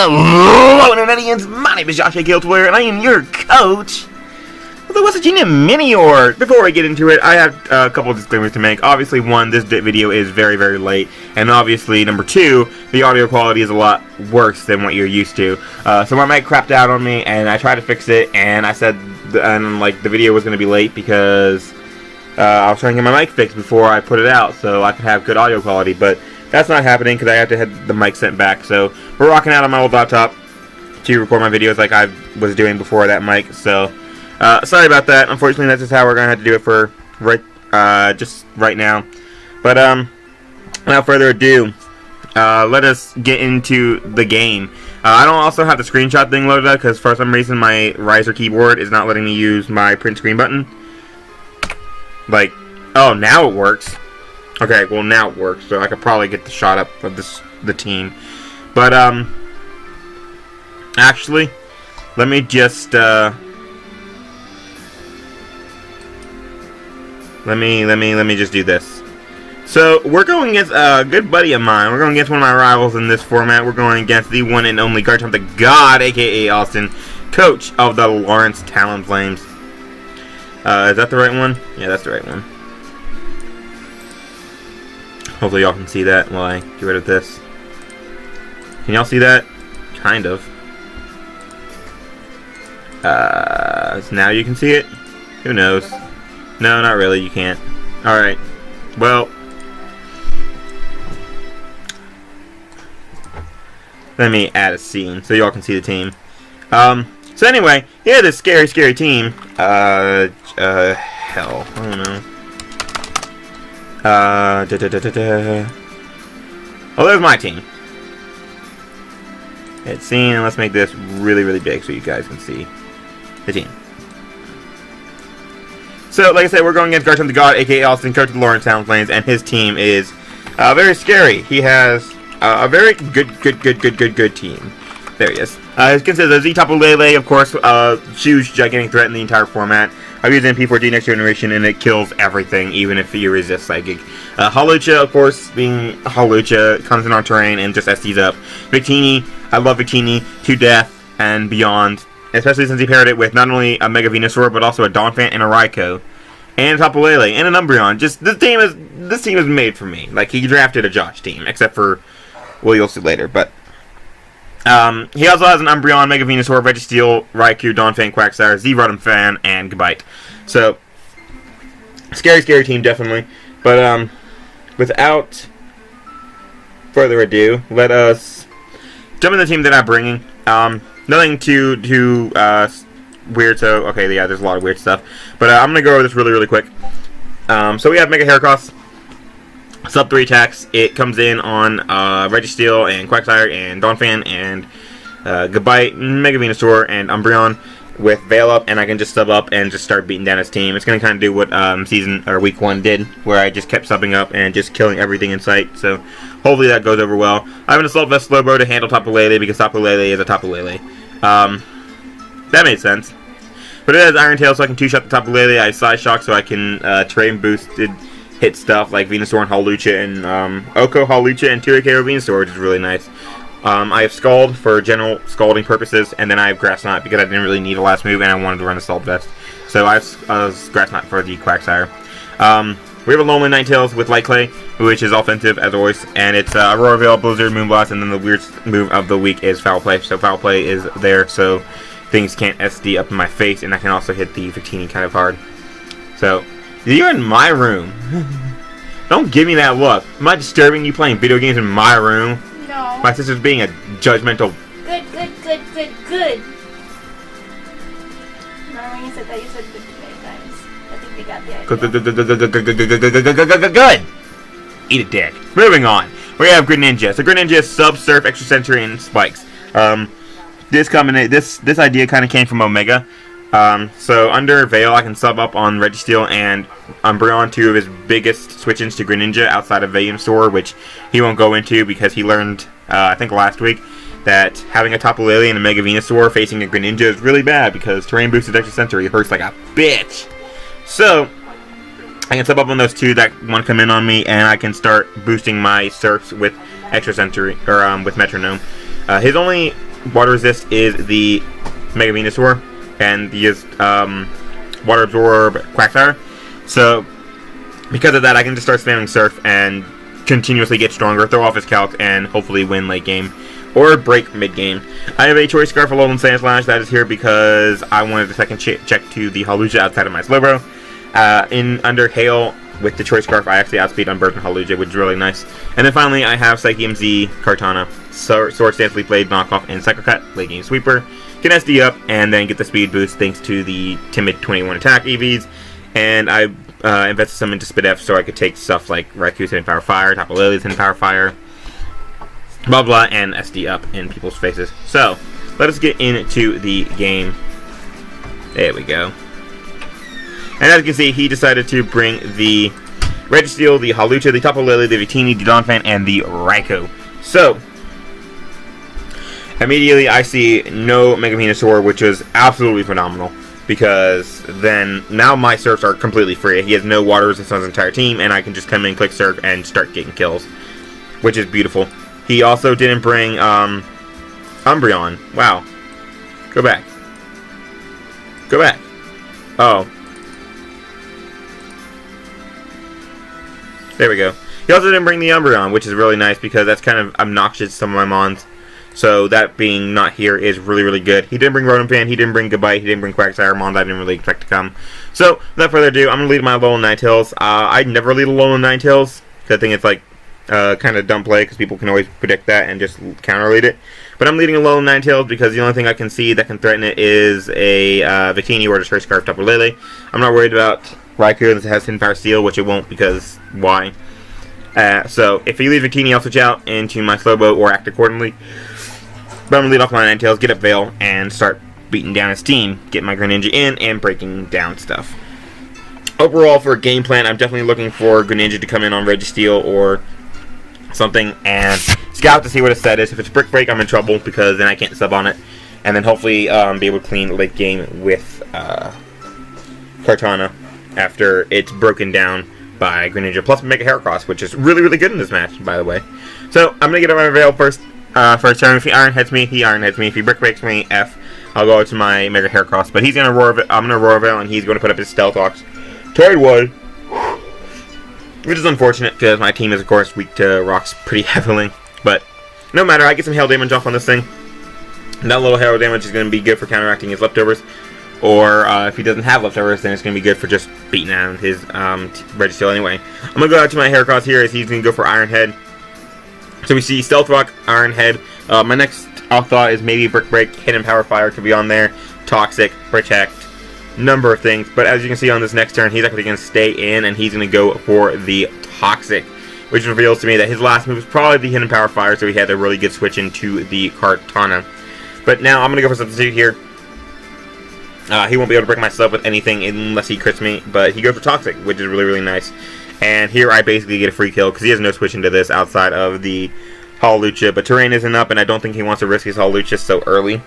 Hello, Internet-ians. My name is Josh Guildware, and I am your coach of the West Virginia Miniors. Before we get into it, I have a couple of disclaimers to make. Obviously, one, this video is very, very late, and obviously, number two, the audio quality is a lot worse than what you're used to. So my mic crapped out on me, and I tried to fix it, and I said, the video was going to be late because I was trying to get my mic fixed before I put it out, so I could have good audio quality, but that's not happening because I have to have the mic sent back. So we're rocking out on my old laptop to record my videos like I was doing before that mic. So sorry about that. Unfortunately, that's just how we're gonna have to do it for just right now. But without further ado, let us get into the game. I don't also have the screenshot thing loaded up because for some reason my riser keyboard is not letting me use my print screen button. Like, oh, now it works. Okay, well now it works, so I could probably get the shot up of the team. But actually, let me just let me just do this. So we're going against a good buddy of mine. We're going against one of my rivals in this format. We're going against the one and only Guardian of the God, aka Austin, coach of the Lawerence Talonflames. Is that the right one? Yeah, that's the right one. Hopefully y'all can see that while I get rid of this. Can y'all see that? Kind of. So now you can see it? Who knows? No, not really, you can't. Alright. Well, let me add a scene so y'all can see the team. So anyway, yeah, this scary, scary team. Hell, I don't know. Oh, there's my team. Hit scene, and let's make this really, really big so you guys can see the team. So, like I said, we're going against Guardian of the God, aka Austin, coach of the Lawerence Talonflames, and his team is very scary. He has a very good team. There he is. It consists of Z-Tapu Lele, of course, huge, gigantic threat in the entire format. I've used MP4D Next Generation, and it kills everything, even if you resist Psychic. Hawlucha, of course, being Hawlucha, comes in on terrain and just SDs up. Victini, I love Victini to death and beyond, especially since he paired it with not only a Mega Venusaur, but also a Donphan and a Raikou, and a Tapu Lele, and an Umbreon. Just, this team is made for me. Like, he drafted a Josh team, except for, well, you'll see later, but he also has an Umbreon, Mega Venusaur, Registeel, Raikou, Donphan, Quagsire, Z-Rotom Fan, and Gabite. So, scary, scary team, definitely. But, without further ado, let us jump in the team that I'm bringing. Nothing too weird, so, okay, yeah, there's a lot of weird stuff. But, I'm going to go over this really, really quick. So we have Mega Heracross. Sub 3 attacks. It comes in on Registeel and Quagsire and Donphan and Gabite, Mega Venusaur, and Umbreon with Veil up, and I can just sub up and just start beating down his team. It's going to kind of do what week 1 did, where I just kept subbing up and just killing everything in sight. So hopefully that goes over well. I have an Assault Vest Slowbro to handle Tapu Lele because Tapu Lele is a Tapu Lele. That made sense. But it has Iron Tail, so I can 2-shot the Tapu Lele. I have Side Shock, so I can terrain boosted hit stuff like Venusaur and Hawlucha and Oko, Hawlucha, and 2 KO Venusaur, which is really nice. I have Scald for general scalding purposes, and then I have Grass Knot because I didn't really need a last move and I wanted to run a Assault Vest. So I have Grass Knot for the Quagsire. We have a Lonely Ninetales with Light Clay, which is offensive as always, and it's Aurora Veil, Blizzard, Moonblast, and then the weird move of the week is Foul Play. So Foul Play is there, so things can't SD up in my face, and I can also hit the Victini kind of hard. So, you're in my room. Don't give me that look. Am I disturbing you playing video games in my room? No. My sister's being a judgmental... Good. Remember when you said that? You said good too many times. I think they got the idea. Good! Eat a dick. Moving on. We have Greninja. So Greninja is Sub, Surf, Extra Sensory, and Spikes. This idea kind of came from Omega. So under Veil, I can sub up on Registeel and Umbreon, 2 of his biggest switch-ins to Greninja outside of Venusaur, which he won't go into because he learned, I think last week, that having a Tapu Lele and a Mega Venusaur facing a Greninja is really bad because terrain boosted Extra Sensory hurts like a bitch. So, I can sub up on those 2 that want to come in on me, and I can start boosting my Surfs with Extra Sensory, or with Metronome. His only water resist is the Mega Venusaur, and he is Water Absorb Quagsire. So because of that, I can just start spamming Surf and continuously get stronger, throw off his calc, and hopefully win late game or break mid game. I have a Choice Scarf for Alolan Sandslash that is here because I wanted a second check to the Hawlucha outside of my Slowbro. In under Hail with the Choice Scarf, I actually outspeed on Bird and Hawlucha, which is really nice. And then finally, I have Psyche MZ, Kartana, Sword Stance Leaf Blade, Knockoff, and Cycle Cut, late game Sweeper. Can SD up and then get the speed boost thanks to the Timid 21 attack EVs. And I invested some into Spidef so I could take stuff like Raiku's Hidden Power Fire, Tapu Lily's Hidden Power Fire, blah blah, and SD up in people's faces. So, let us get into the game. There we go. And as you can see, he decided to bring the Registeel, the Hawlucha, the Tapu Lily, the Victini, the Donphan, and the Raikou. So, immediately I see no Mega Venusaur, which is absolutely phenomenal. Because then, now my Surfs are completely free. He has no water resistance on his entire team, and I can just come in, click Surf, and start getting kills. Which is beautiful. He also didn't bring Umbreon. Wow. Go back. Go back. Oh. There we go. He also didn't bring the Umbreon, which is really nice because that's kind of obnoxious to some of my Mons. So that being not here is really, really good. He didn't bring Rotom, he didn't bring Goodbye, he didn't bring Quagsire, Mon that I didn't really expect to come. So, without further ado, I'm going to lead my Alolan Ninetales. I never lead Alolan Ninetales, because I think it's like kind of dumb play, because people can always predict that and just counter lead it. But I'm leading Alolan Ninetales because the only thing I can see that can threaten it is a Victini or a Choice Scarf Tapu Lele. I'm not worried about Raikou that has Hidden Power Steel, which it won't because why? So, if he leaves Victini, I'll switch out into my Slowbo or act accordingly. But I'm going to lead off my Ninetales, get up Veil, and start beating down his team. Get my Greninja in and breaking down stuff. Overall, for a game plan, I'm definitely looking for Greninja to come in on Registeel or something and scout to see what his set is. If it's Brick Break, I'm in trouble because then I can't sub on it. And then hopefully be able to clean late game with Kartana after it's broken down by Greninja. Plus Mega Heracross, which is really, really good in this match, by the way. So, I'm going to get up my Veil first. First turn, if he Iron Heads me, he Iron Heads me. If he Brick Breaks me, F. I'll go to my Mega Heracross. But he's going to Roar, I'm going to Roar Veil, and he's going to put up his Stealth Ox. Turn 1. Which is unfortunate, because my team is, of course, weak to rocks pretty heavily. But, no matter, I get some Hail Damage off on this thing. And that little Hail Damage is going to be good for counteracting his leftovers. Or, if he doesn't have leftovers, then it's going to be good for just beating down his Registeel anyway. I'm going to go out to my Heracross here, as he's going to go for Iron Head. So we see Stealth Rock, Iron Head. My next thought is maybe Brick Break, Hidden Power Fire could be on there. Toxic, Protect, number of things. But as you can see on this next turn, he's actually going to stay in and he's going to go for the Toxic. Which reveals to me that his last move was probably the Hidden Power Fire, so he had a really good switch into the Kartana. But now I'm going to go for Substitute here. He won't be able to break my sub with anything unless he crits me. But he goes for Toxic, which is really, really nice. And here I basically get a free kill because he has no switch into this outside of the Hawlucha. But Terrain isn't up and I don't think he wants to risk his Hawlucha so early.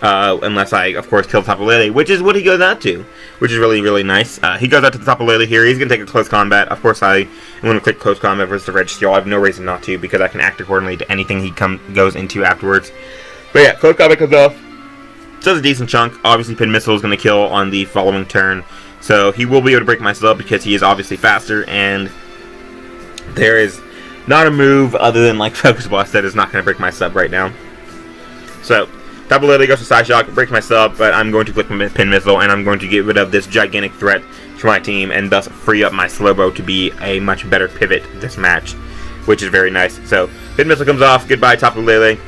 Unless I, of course, kill Tapu Lele, which is what he goes out to. Which is really, really nice. He goes out to the Tapu Lele here. He's going to take a close combat. Of course, I am going to click close combat versus the Registeel. I have no reason not to because I can act accordingly to anything he goes into afterwards. But yeah, close combat comes off. Does a decent chunk. Obviously, Pin Missile is going to kill on the following turn. So he will be able to break my sub because he is obviously faster, and there is not a move other than like Focus Blast that is not going to break my sub right now. So Tapu Lele goes for Side Shock, breaks my sub, but I'm going to click Pin Missile, and I'm going to get rid of this gigantic threat for my team, and thus free up my Slowbo to be a much better pivot this match, which is very nice. So Pin Missile comes off, goodbye Tapu Lele,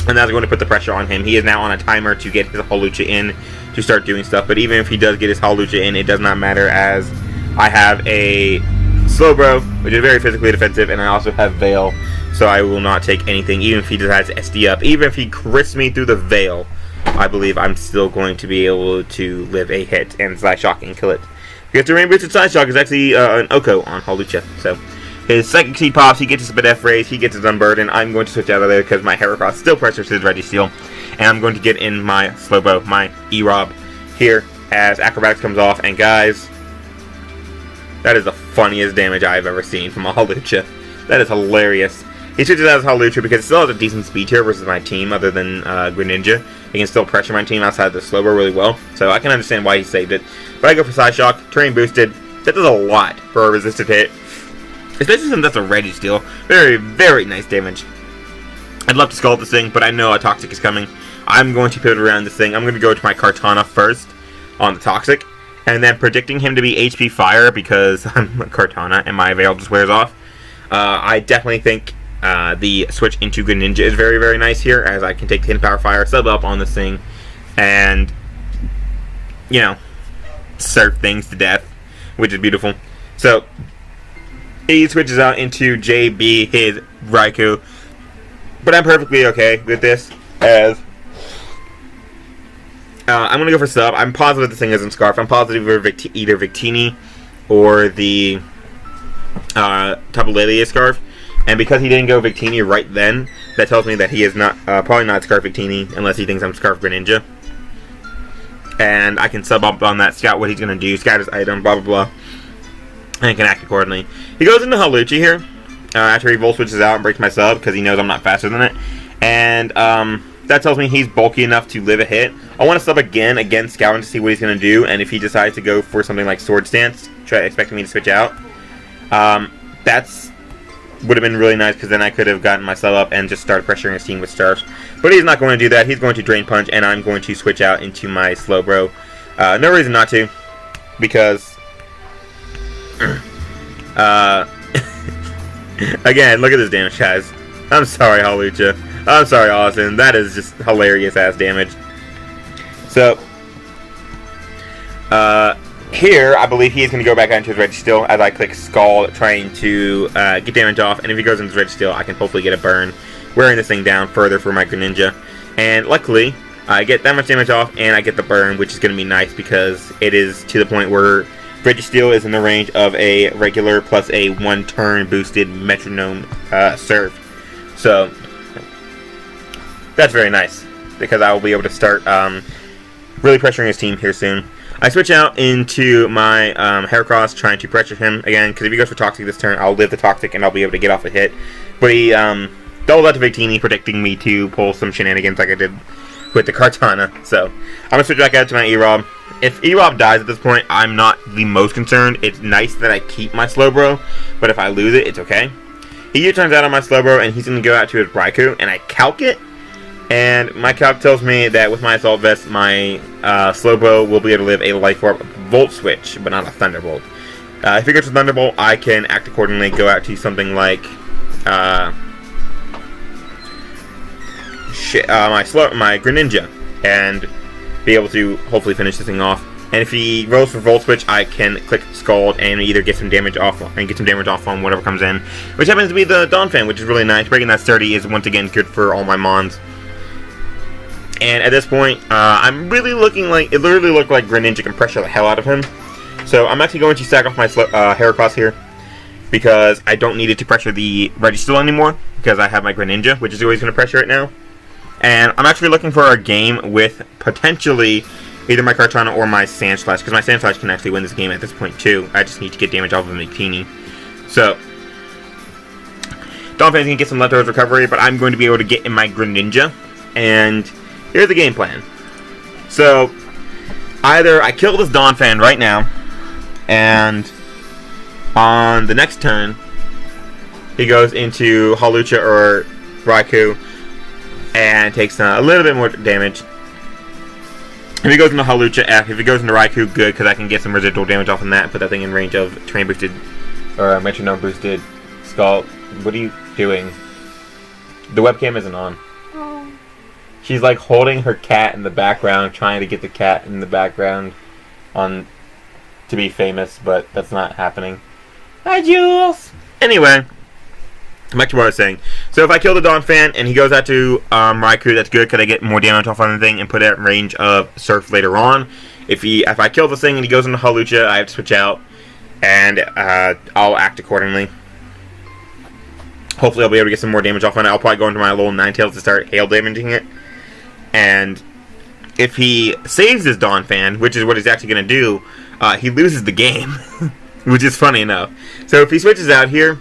and that's going to put the pressure on him. He is now on a timer to get his Hawlucha in to start doing stuff, but even if he does get his Hawlucha in, it does not matter as I have a Slowbro, which is very physically defensive, and I also have Veil, so I will not take anything, even if he decides to SD up. Even if he crits me through the Veil, I believe I'm still going to be able to live a hit and Side Shock and kill it. Because the Rain Boosted Side Shock is actually an Oko on Hawlucha, so his Psychic Seed pops, he gets his Spidef raise, he gets his Unburden. I'm going to switch out of there because my Heracross still pressures his Registeel. And I'm going to get in my Slowbo, my E-Rob, here as Acrobatics comes off. And guys, that is the funniest damage I've ever seen from a Hawlucha. That is hilarious. He switches out as Hawlucha because it still has a decent speed tier versus my team other than Greninja. He can still pressure my team outside the Slowbro really well, so I can understand why he saved it. But I go for Psyshock, terrain boosted. That does a lot for a resisted hit. Especially since that's a Registeel. Very, very nice damage. I'd love to Scald this thing, but I know a Toxic is coming. I'm going to pivot around this thing. I'm going to go to my Kartana first on the Toxic, and then predicting him to be HP Fire because I'm a Kartana and my Veil just wears off. I definitely think the switch into Greninja is very, very nice here, as I can take the Hidden Power Fire, sub up on this thing, and, you know, surf things to death, which is beautiful. So, he switches out into JB, his Raikou, but I'm perfectly okay with this, as I'm going to go for sub. I'm positive this thing isn't Scarf. I'm positive either Victini or the Tapu Lele is Scarf. And because he didn't go Victini right then, that tells me that he is not probably not Scarf Victini unless he thinks I'm Scarf Greninja. And I can sub up on that, scout what he's going to do, scout his item, blah, blah, blah. And can act accordingly. He goes into Hawlucha here after he Volt switches out and breaks my sub because he knows I'm not faster than it. And that tells me he's bulky enough to live a hit. I want to sub again against Scouting to see what he's going to do. And if he decides to go for something like Sword Stance, expecting me to switch out, would have been really nice because then I could have gotten my sub up and just started pressuring his team with Stars. But he's not going to do that. He's going to Drain Punch, and I'm going to switch out into my Slowbro. No reason not to, because again, look at this damage, guys. I'm sorry, Hawlucha. I'm sorry, Austin. That is just hilarious ass damage. So, here, I believe he is going to go back into his Registeel as I click Scald, trying to get damage off. And if he goes into his Registeel, I can hopefully get a burn, wearing this thing down further for my Greninja. And luckily, I get that much damage off, and I get the burn, which is going to be nice because it is to the point where Registeel is in the range of a regular plus a one-turn boosted Metronome serve. So, that's very nice because I will be able to start really pressuring his team here soon. I switch out into my Heracross, trying to pressure him again, because if he goes for Toxic this turn, I'll live the Toxic and I'll be able to get off a hit. But he doubled out to Victini, predicting me to pull some shenanigans like I did with the Kartana. So, I'm going to switch back out to my Erob. If Erob dies at this point, I'm not the most concerned. It's nice that I keep my Slowbro, but if I lose it, it's okay. He turns out on my Slowbro, and he's going to go out to his Raikou, and I calc it. And my calc tells me that with my Assault Vest, my Slowbro will be able to live a Life Orb Volt Switch, but not a Thunderbolt. If it goes to Thunderbolt, I can act accordingly, go out to something like my Greninja, and be able to hopefully finish this thing off. And if he rolls for Volt Switch, I can click Scald and either get some damage off on whatever comes in, which happens to be the Donphan, which is really nice. Breaking that sturdy is once again good for all my Mons. And at this point, I'm really looking like, it literally looked like Greninja can pressure the hell out of him. So I'm actually going to sack off my Heracross here, because I don't need it to pressure the Registeel anymore, because I have my Greninja, which is always going to pressure it now. And I'm actually looking for a game with potentially either my Kartana or my Sandslash, because my Sandslash can actually win this game at this point too. I just need to get damage off of Victini. So, Donphan's going to get some leftovers recovery, but I'm going to be able to get in my Greninja, and here's the game plan. So, either I kill this Donphan right now, and on the next turn, he goes into Hawlucha or Raikou, and takes a little bit more damage. If he goes into Hawlucha, F. If he goes into Raikou, good, because I can get some residual damage off on that and put that thing in range of terrain boosted, or Metronome boosted Skull. What are you doing? The webcam isn't on. Oh. She's like holding her cat in the background, trying to get the cat in the background on to be famous, but that's not happening. Hi, Jules! Anyway, back to what I was saying. So if I kill the Donphan and he goes out to Raikou, that's good because I get more damage off on the thing and put it at range of Surf later on. If I kill this thing and he goes into Hawlucha, I have to switch out, and I'll act accordingly. Hopefully I'll be able to get some more damage off on it. I'll probably go into my little Ninetales to start hail damaging it. And if he saves his Donphan, which is what he's actually going to do, he loses the game, which is funny enough. So if he switches out here,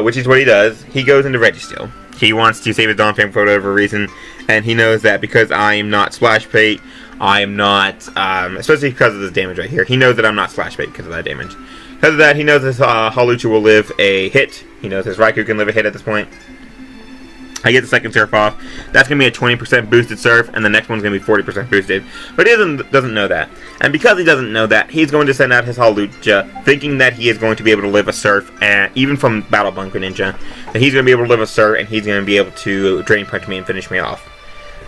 which is what he does. He goes into Registeel. He wants to save his Donphan for whatever reason, and he knows that because I am not Splash Bait, I am not, especially because of this damage right here. He knows that I'm not Splash Bait because of that damage. Because of that, he knows his Hawlucha will live a hit. He knows his Raikou can live a hit at this point. I get the second Surf off. That's going to be a 20% boosted Surf, and the next one's going to be 40% boosted. But he doesn't know that. And because he doesn't know that, he's going to send out his Hawlucha, thinking that he is going to be able to live a Surf, and even from Battle Bunk Greninja, that he's going to be able to live a Surf, and he's going to be able to Drain Punch me and finish me off.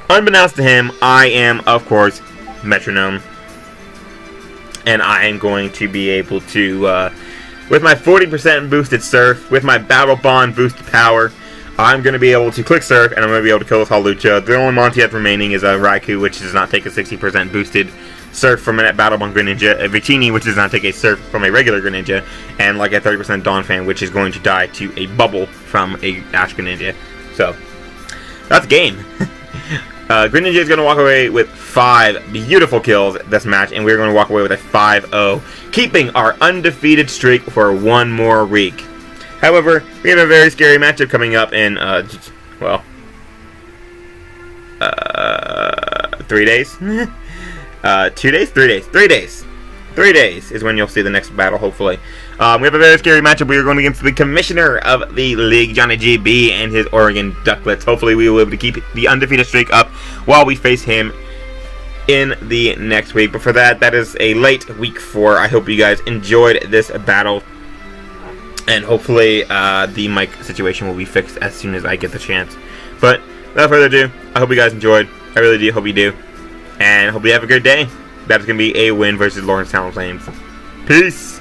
Unbeknownst to him, I am, of course, Metronome. And I am going to be able to, with my 40% boosted Surf, with my Battle Bond boosted power, I'm going to be able to click Surf, and I'm going to be able to kill this Hawlucha. The only Monty that's remaining is a Raikou, which does not take a 60% boosted Surf from a Battle Bond Greninja, a Victini, which does not take a Surf from a regular Greninja, and like a 30% Donphan, which is going to die to a Bubble from a Ash Greninja. So, that's game. Greninja is going to walk away with 5 beautiful kills this match, and we're going to walk away with a 5-0, keeping our undefeated streak for one more week. However, we have a very scary matchup coming up in, 3 days? 2 days? 3 days. 3 days. 3 days is when you'll see the next battle, hopefully. We have a very scary matchup. We are going against the commissioner of the league, Johnny GB, and his Oregon Ducklets. Hopefully, we will be able to keep the undefeated streak up while we face him in the next week. But for that is a late week 4. I hope you guys enjoyed this battle. And hopefully, the mic situation will be fixed as soon as I get the chance. But without further ado, I hope you guys enjoyed. I really do hope you do. And hope you have a good day. That is going to be a win versus Lawerence Talonflames. Peace!